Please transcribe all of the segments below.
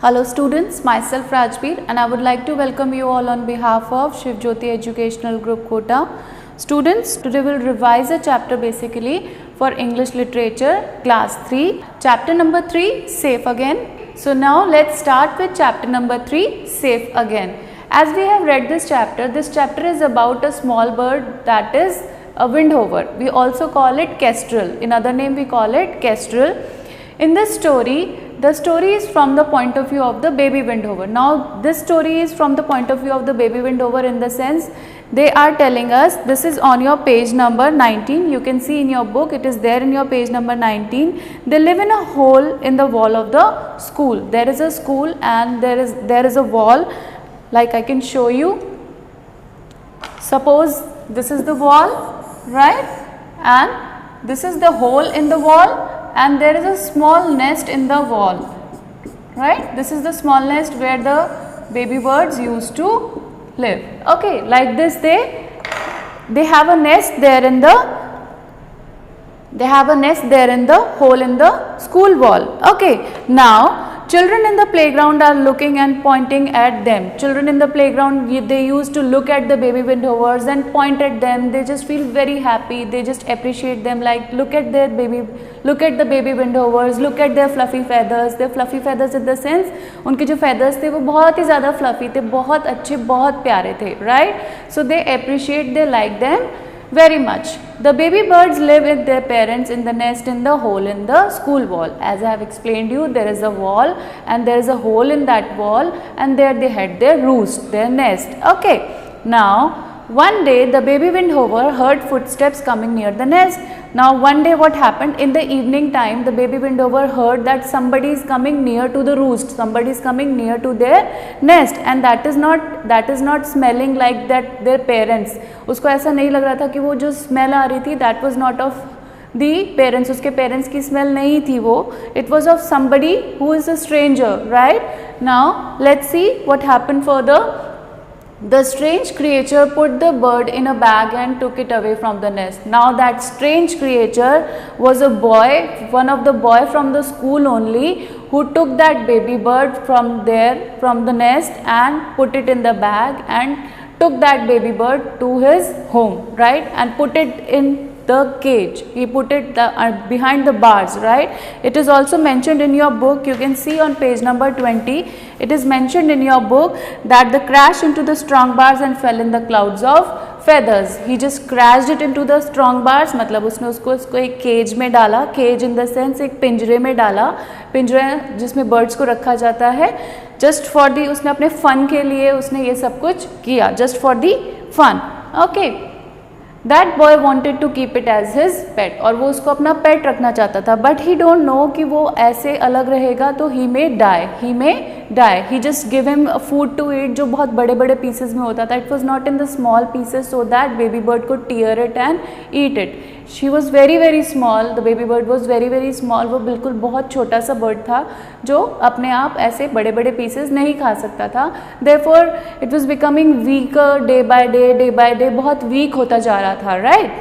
Hello students, myself Rajbir and I would like to welcome you all on behalf of Shiv Jyoti Educational Group Kota. Students, today we will revise a chapter basically for English Literature class 3. Chapter number 3, Safe Again. So now let's start with chapter number 3, Safe Again. As we have read this chapter is about a small bird that is a windhover. We also call it kestrel. In other name we call it kestrel. In this story, the story is from the point of view of the baby windhover. Now this story is from the point of view of the baby windhover in the sense they are telling us, this is on your page number 19, you can see in your book, it is there in your page number 19. They live in a hole in the wall of the school. There is a school and there is a wall, like I can show you. Suppose this is the wall, right, and this is the hole in the wall. And there is a small nest in the wall, right? This is the small nest where the baby birds used to live. Okay, like this they have a nest there in the hole in the school wall. Okay, now children in the playground are looking and pointing at them. Children in the playground, they used to look at the baby windhovers and point at them. They just feel very happy. They just appreciate them, like look at the baby windhovers, look at their fluffy feathers. Their fluffy feathers in the sense, उनके जो feathers थे वो बहुत ही ज़्यादा fluffy थे, बहुत अच्छे, बहुत प्यारे थे, right? So they appreciate, they like them very much. The baby birds live with their parents in the nest in the hole in the school wall. As I have explained you, there is a wall and there is a hole in that wall, and there they had their roost, their nest. Okay, now one day the baby windhover heard footsteps coming near the nest. Now one day what happened, in the evening time the baby windhover heard that somebody is coming near to the roost, somebody is coming near to their nest, and that is not smelling like that their parents. उसको ऐसा नहीं लग रहा था कि वो जो smell आ रही थी, that was not of the parents, उसके parents की smell नहीं थी वो, it was of somebody who is a stranger, right? Now let's see what happened further. The strange creature put the bird in a bag and took it away from the nest. Now that strange creature was a boy, one of the boy from the school only, who took that baby bird from the nest and put it in the bag and took that baby bird to his home, right, and put it in the cage. He put it behind the bars, right? It is also mentioned in your book. You can see on page number 20. It is mentioned in your book that the crash into the strong bars and fell in the clouds of feathers. He just crashed it into the strong bars. मतलब उसने उसको एक cage में डाला. Cage in the sense एक पिंजरे में डाला. पिंजरे जिसमें birds को रखा जाता है. Just for the, उसने अपने fun के लिए उसने ये सब कुछ किया. Just for the fun. Okay. That boy wanted to keep it as his pet, और वो उसको अपना pet रखना चाहता था, but he don't know कि वो ऐसे अलग रहेगा तो he may die. He just give him a food to eat जो बहुत बड़े बड़े pieces में होता था. It was not in the small pieces so that baby bird could tear it and eat it. She was very small. The baby bird was very small. वो बिल्कुल बहुत छोटा सा bird था जो अपने आप ऐसे बड़े बड़े pieces नहीं खा सकता था. Therefore it was becoming weaker day by day. बहुत weak होता जा रहा था, right?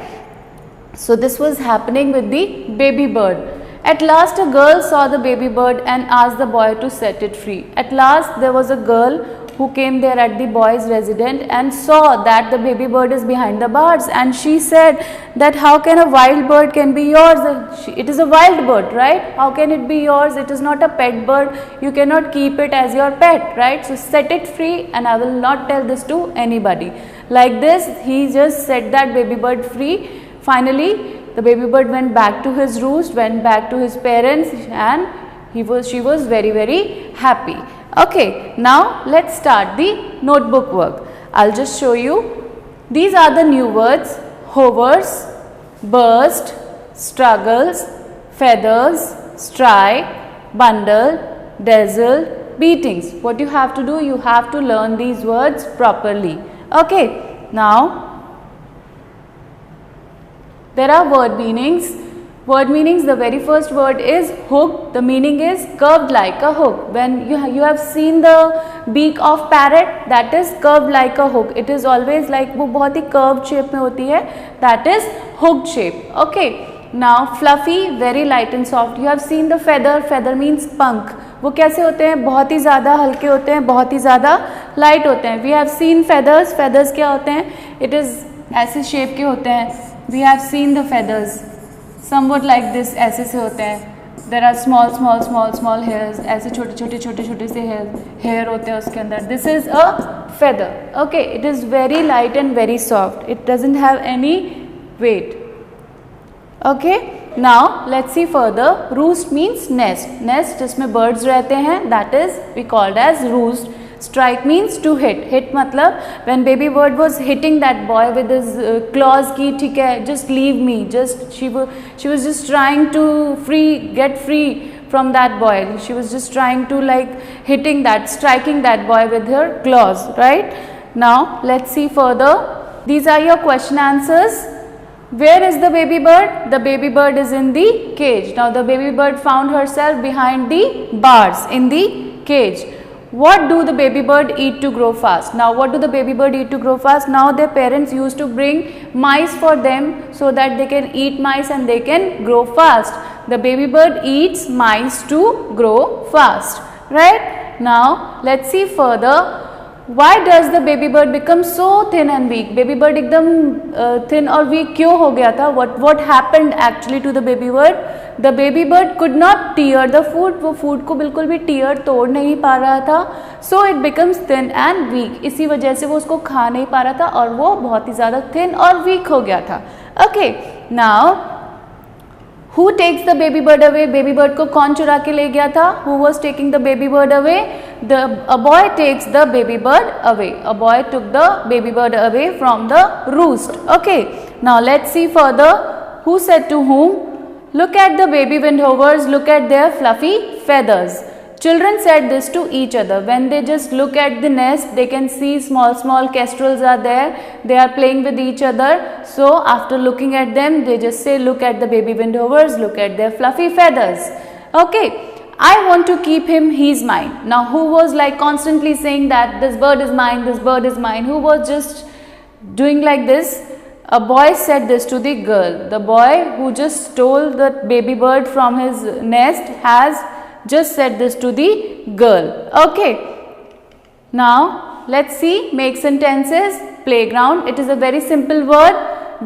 So this was happening with the baby bird. At last a girl saw the baby bird and asked the boy to set it free. At last there was a girl who came there at the boy's residence and saw that the baby bird is behind the bars, and she said that how can a wild bird can be yours? It is a wild bird, right? How can it be yours? It is not a pet bird. You cannot keep it as your pet, right? So set it free and I will not tell this to anybody. Like this, he just set that baby bird free. Finally, the baby bird went back to his roost, went back to his parents, and she was very happy. Okay, now let's start the notebook work. I'll just show you. These are the new words: hovers, burst, struggles, feathers, strike, bundle, dazzle, beatings. What you have to do, you have to learn these words properly. Okay, now there are word meanings. Word meanings, the very first word is hook. The meaning is curved like a hook. When you have seen the beak of parrot, that is curved like a hook. It is always like वो बहुत ही curved shape में होती है. That is hooked shape. Okay. Now fluffy, very light and soft. You have seen the feather. Feather means पंख. वो कैसे होते हैं, बहुत ही ज़्यादा हल्के होते हैं, बहुत ही ज़्यादा लाइट होते हैं. We have seen feathers. Feathers क्या होते हैं, इट इज़ ऐसे शेप के होते हैं. We have seen the feathers somewhat like this, ऐसे से होते हैं. There are small small small small hairs, ऐसे छोटे छोटे से हेयर होते हैं उसके अंदर. This is a feather. Okay, it is very light and very soft. It doesn't have any weight. Okay, now let's see further. Roost means nest. Nest जिसमें birds रहते हैं, that is we called as roost. Strike means to hit. Hit मतलब when baby bird was hitting that boy with his claws की, ठीक है, just leave me, just she was just trying to get free from that boy. She was just trying to like striking that boy with her claws, right? Now let's see further. These are your question answers. Where is the baby bird? The baby bird is in the cage. Now the baby bird found herself behind the bars in the cage. What do the baby bird eat to grow fast? Now what do the baby bird eat to grow fast? Now their parents used to bring mice for them so that they can eat mice and they can grow fast. The baby bird eats mice to grow fast, right? Now let's see further. Why does the baby bird become so thin and weak? Baby bird एकदम thin और weak क्यों हो गया था? What happened actually to the baby bird? The baby bird could not tear the food. वो food को बिल्कुल भी tear तोड़ नहीं पा रहा था. So it becomes thin and weak. इसी वजह से वो उसको खा नहीं पा रहा था और वो बहुत ही ज़्यादा thin और weak हो गया था. Okay, now Who takes the baby bird away? Baby bird को कौन चुरा के ले गया था? Who was taking the baby bird away? A boy takes the baby bird away. A boy took the baby bird away from the roost. Okay. Now let's see further. Who said to whom? Look at the baby windhovers. Look at their fluffy feathers. Children said this to each other. When they just look at the nest, they can see small kestrels are there. They are playing with each other. So after looking at them, they just say, look at the baby windhovers, look at their fluffy feathers. Okay, I want to keep him, he's mine. Now who was like constantly saying that this bird is mine, this bird is mine? Who was just doing like this? A boy said this to the girl. The boy who just stole the baby bird from his nest has just said this to the girl. Okay. Now let's see, make sentences. Playground, it is a very simple word.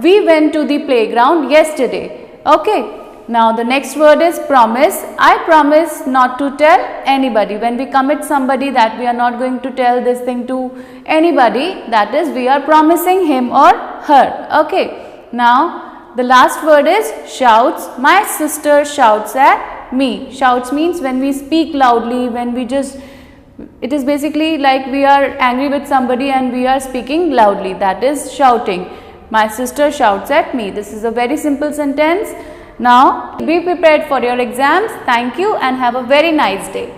We went to the playground yesterday. Okay. Now the next word is promise. I promise not to tell anybody. When we commit somebody that we are not going to tell this thing to anybody, that is we are promising him or her. Okay. Now the last word is shouts. My sister shouts at me. Shouts means when we speak loudly, when we just, it is basically like we are angry with somebody and we are speaking loudly. That is shouting. My sister shouts at me. This is a very simple sentence. Now be prepared for your exams. Thank you and have a very nice day.